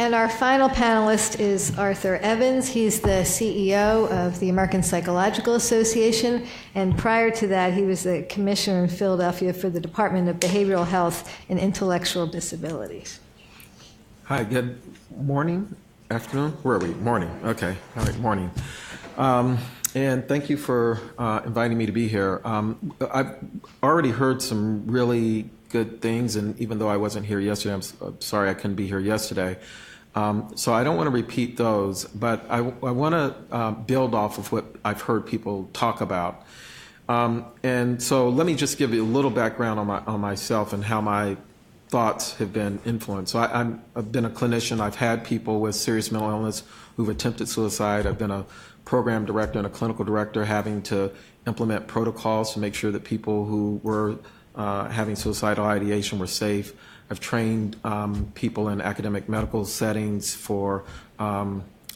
And our final panelist is Arthur Evans. He's the CEO of the American Psychological Association, and prior to that, he was the commissioner in Philadelphia for the Department of Behavioral Health and Intellectual Disabilities. Hi, good morning, afternoon? Where are we? Morning. Okay. All right, morning. And thank you for inviting me to be here. I've already heard some really good things, and even though I wasn't here yesterday, I'm sorry I couldn't be here yesterday. So I don't want to repeat those, but I want to build off of what I've heard people talk about. And so let me just give you a little background on myself and how my thoughts have been influenced. So I've been a clinician. I've had people with serious mental illness who've attempted suicide. I've been a program director and a clinical director having to implement protocols to make sure that people who were having suicidal ideation were safe. I've trained people in academic medical settings for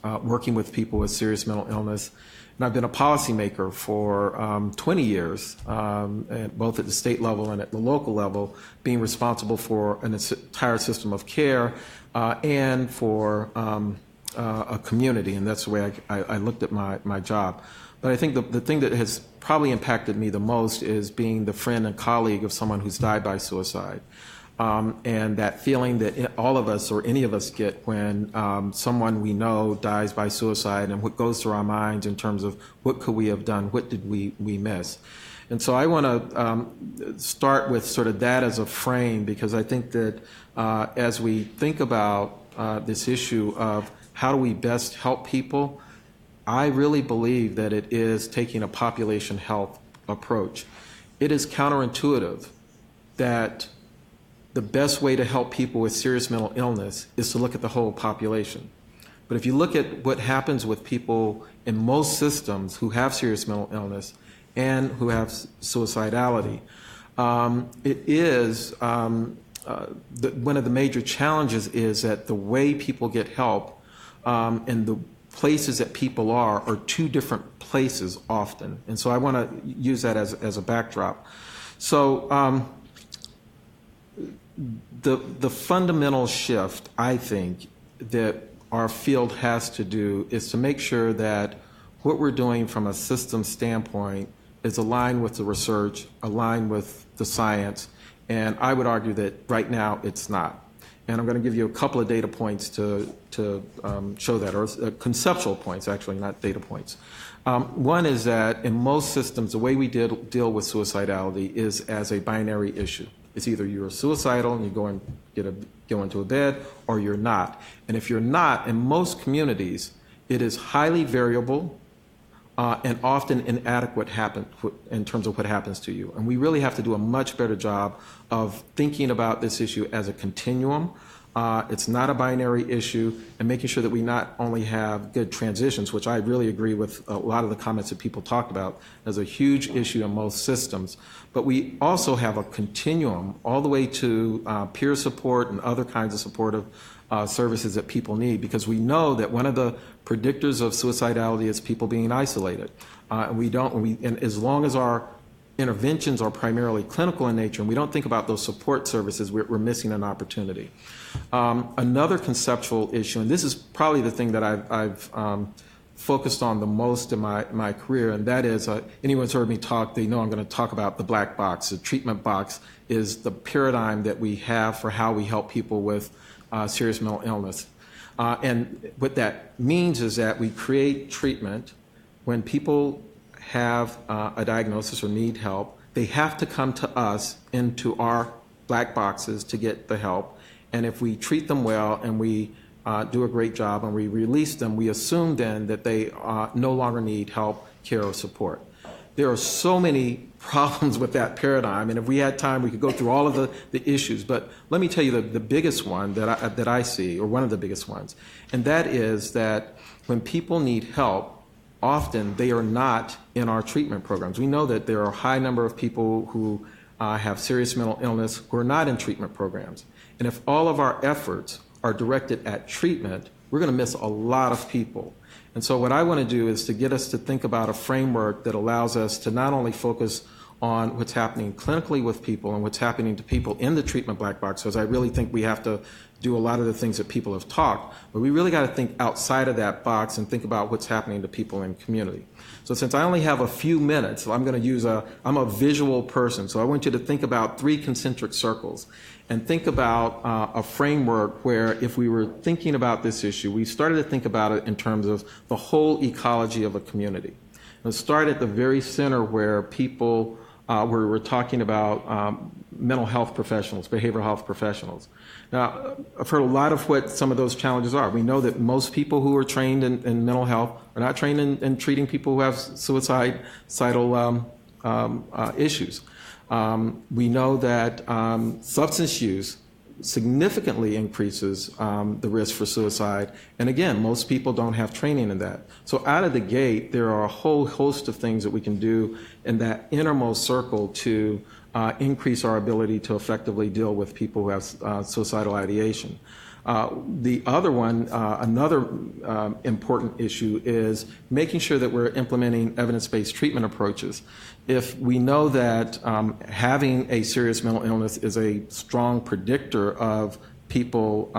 working with people with serious mental illness. And I've been a policymaker for 20 years, both at the state level and at the local level, being responsible for an entire system of care and for a community. And that's the way I looked at my job. But I think the thing that has probably impacted me the most is being the friend and colleague of someone who's died by suicide. And that feeling that all of us or any of us get when someone we know dies by suicide, and what goes through our minds in terms of what could we have done, what did we miss. And so I want to start with sort of that as a frame, because I think that as we think about this issue of how do we best help people, I really believe that it is taking a population health approach. It is counterintuitive that the best way to help people with serious mental illness is to look at the whole population. But if you look at what happens with people in most systems who have serious mental illness and who have suicidality, it is one of the major challenges is that the way people get help and the places that people are two different places often. And so I want to use that as a backdrop. So the fundamental shift, I think, that our field has to do is to make sure that what we're doing from a system standpoint is aligned with the research, aligned with the science, and I would argue that right now it's not. And I'm going to give you a couple of data points to show that, or conceptual points, actually, not data points. One is that in most systems, the way we deal with suicidality is as a binary issue. It's either you're suicidal and you go and go into a bed, or you're not. And if you're not, in most communities, it is highly variable and often inadequate in terms of what happens to you. And we really have to do a much better job of thinking about this issue as a continuum. It's not a binary issue, and making sure that we not only have good transitions, which I really agree with a lot of the comments that people talked about as a huge issue in most systems, but we also have a continuum all the way to peer support and other kinds of supportive services that people need, because we know that one of the predictors of suicidality is people being isolated. And as long as our interventions are primarily clinical in nature and we don't think about those support services, we're missing an opportunity. Another conceptual issue, and this is probably the thing that I've focused on the most in my career, and that is, anyone's heard me talk, they know I'm going to talk about the black box. The treatment box is the paradigm that we have for how we help people with serious mental illness. And what that means is that we create treatment when people have a diagnosis or need help. They have to come to us into our black boxes to get the help. And if we treat them well and we do a great job and we release them, we assume then that they no longer need help, care, or support. There are so many problems with that paradigm, and if we had time, we could go through all of the issues. But let me tell you the biggest one that I see, or one of the biggest ones, and that is that when people need help, often they are not in our treatment programs. We know that there are a high number of people who have serious mental illness who are not in treatment programs. And if all of our efforts are directed at treatment, we're going to miss a lot of people. And so what I want to do is to get us to think about a framework that allows us to not only focus on what's happening clinically with people and what's happening to people in the treatment black box, because I really think we have to do a lot of the things that people have talked, but we really got to think outside of that box and think about what's happening to people in community. So since I only have a few minutes, I'm going to use I'm a visual person, so I want you to think about 3 concentric circles and think about a framework where if we were thinking about this issue, we started to think about it in terms of the whole ecology of a community. Let's start at the very center where people, where we're talking about mental health professionals, behavioral health professionals. Now, I've heard a lot of what some of those challenges are. We know that most people who are trained in mental health are not trained in treating people who have suicidal issues. We know that substance use significantly increases the risk for suicide. And again, most people don't have training in that. So out of the gate, there are a whole host of things that we can do in that innermost circle to increase our ability to effectively deal with people who have suicidal ideation. The other one, another important issue is making sure that we're implementing evidence-based treatment approaches. If we know that having a serious mental illness is a strong predictor of people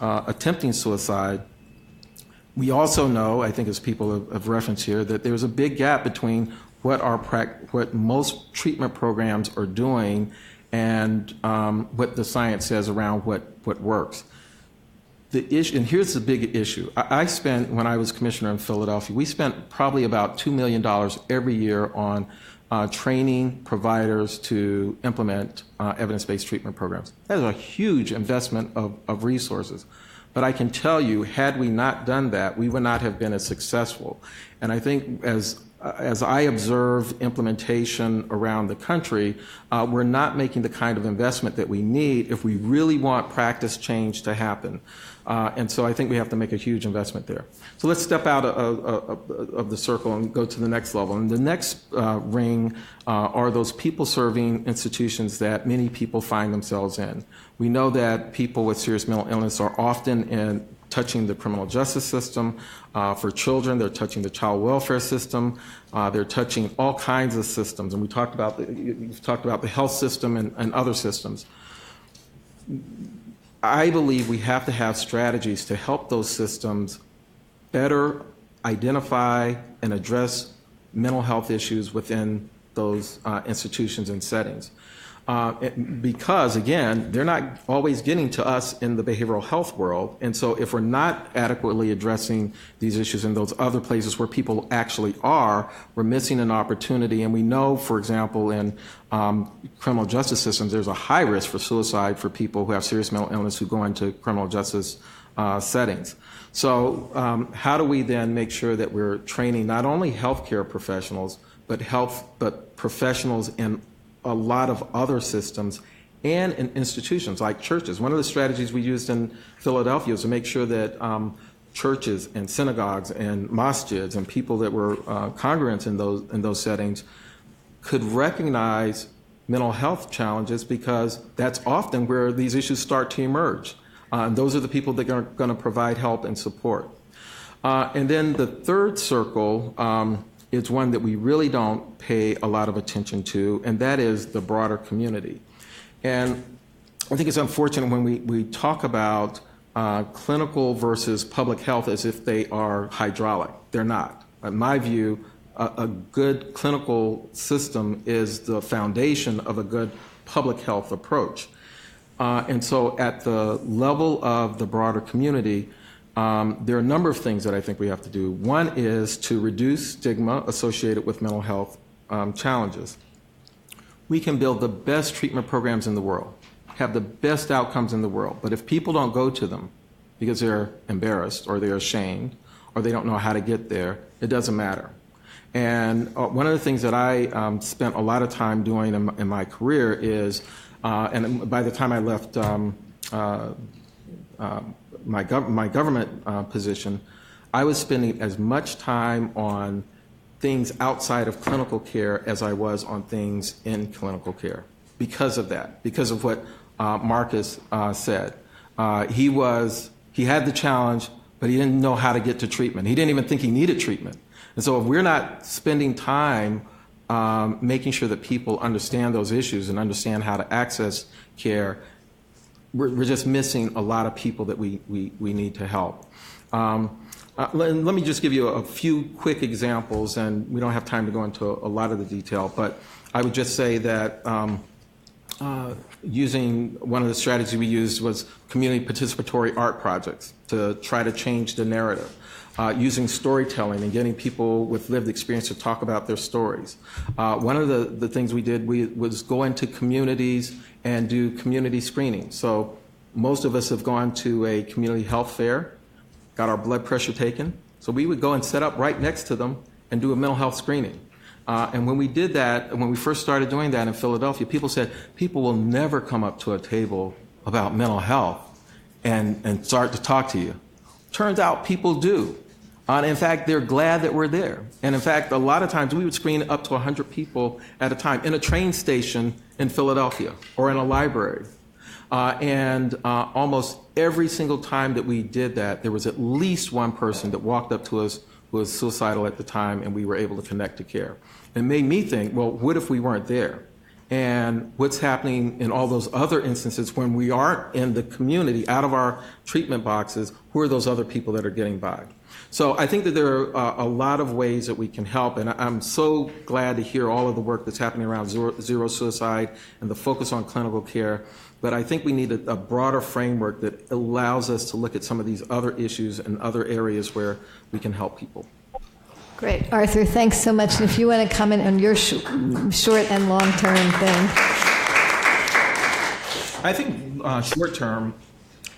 attempting suicide, we also know, I think as people have referenced here, that there's a big gap between what most treatment programs are doing and what the science says around what works. The issue, and here's the big issue. I spent, when I was commissioner in Philadelphia, we spent probably about $2 million every year on training providers to implement evidence-based treatment programs. That is a huge investment of resources. But I can tell you, had we not done that, we would not have been as successful. And I think as I observe implementation around the country, we're not making the kind of investment that we need if we really want practice change to happen. And so I think we have to make a huge investment there. So let's step out of the circle and go to the next level. And the next ring are those people-serving institutions that many people find themselves in. We know that people with serious mental illness are often touching the criminal justice system. For children, they're touching the child welfare system. They're touching all kinds of systems. And you've talked about the health system and other systems. I believe we have to have strategies to help those systems better identify and address mental health issues within those institutions and settings. Because, again, they're not always getting to us in the behavioral health world. And so if we're not adequately addressing these issues in those other places where people actually are, we're missing an opportunity. And we know, for example, in criminal justice systems, there's a high risk for suicide for people who have serious mental illness who go into criminal justice settings. So how do we then make sure that we're training not only healthcare professionals, but professionals in a lot of other systems and in institutions like churches? One of the strategies we used in Philadelphia was to make sure that churches and synagogues and masjids and people that were congregants in those settings could recognize mental health challenges, because that's often where these issues start to emerge. And those are the people that are going to provide help and support. And then the third circle is one that we really don't pay a lot of attention to, and that is the broader community. And I think it's unfortunate when we talk about clinical versus public health as if they are hydraulic. They're not. In my view, a good clinical system is the foundation of a good public health approach. And so at the level of the broader community, there are a number of things that I think we have to do. One is to reduce stigma associated with mental health challenges. We can build the best treatment programs in the world, have the best outcomes in the world, but if people don't go to them because they're embarrassed or they're ashamed or they don't know how to get there, it doesn't matter. And one of the things that I spent a lot of time doing in my career is, and by the time I left my government position, I was spending as much time on things outside of clinical care as I was on things in clinical care. Because of that, because of what Marcus said. He had the challenge, but he didn't know how to get to treatment. He didn't even think he needed treatment. And so if we're not spending time making sure that people understand those issues and understand how to access care, we're just missing a lot of people that we need to help. Let me just give you a few quick examples, and we don't have time to go into a lot of the detail, but I would just say that using one of the strategies we used was community participatory art projects to try to change the narrative. Using storytelling and getting people with lived experience to talk about their stories. One of the things we did was go into communities and do community screening. So most of us have gone to a community health fair, got our blood pressure taken. So we would go and set up right next to them and do a mental health screening. And when we did that, when we first started doing that in Philadelphia, people said, people will never come up to a table about mental health and start to talk to you. Turns out people do. In fact, they're glad that we're there. And in fact, a lot of times we would screen up to 100 people at a time in a train station in Philadelphia or in a library. And almost every single time that we did that, there was at least one person that walked up to us who was suicidal at the time, and we were able to connect to care. It made me think, well, what if we weren't there? And what's happening in all those other instances when we aren't in the community, out of our treatment boxes, who are those other people that are getting by? So I think that there are a lot of ways that we can help, and I'm so glad to hear all of the work that's happening around zero suicide and the focus on clinical care. But I think we need a broader framework that allows us to look at some of these other issues and other areas where we can help people. Great. Arthur, thanks so much. And if you want to comment on your short and long-term thing. I think short-term,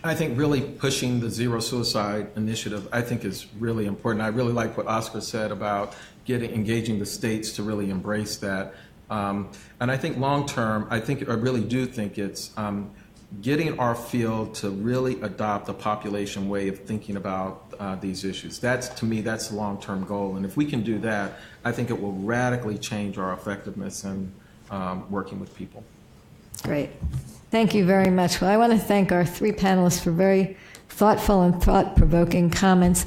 I think really pushing the Zero Suicide Initiative, I think is really important. I really like what Oscar said about engaging the states to really embrace that. And I think long-term, I really do think it's getting our field to really adopt a population way of thinking about these issues. To me, that's the long-term goal. And if we can do that, I think it will radically change our effectiveness in working with people. Great. Thank you very much. Well, I want to thank our three panelists for very thoughtful and thought-provoking comments.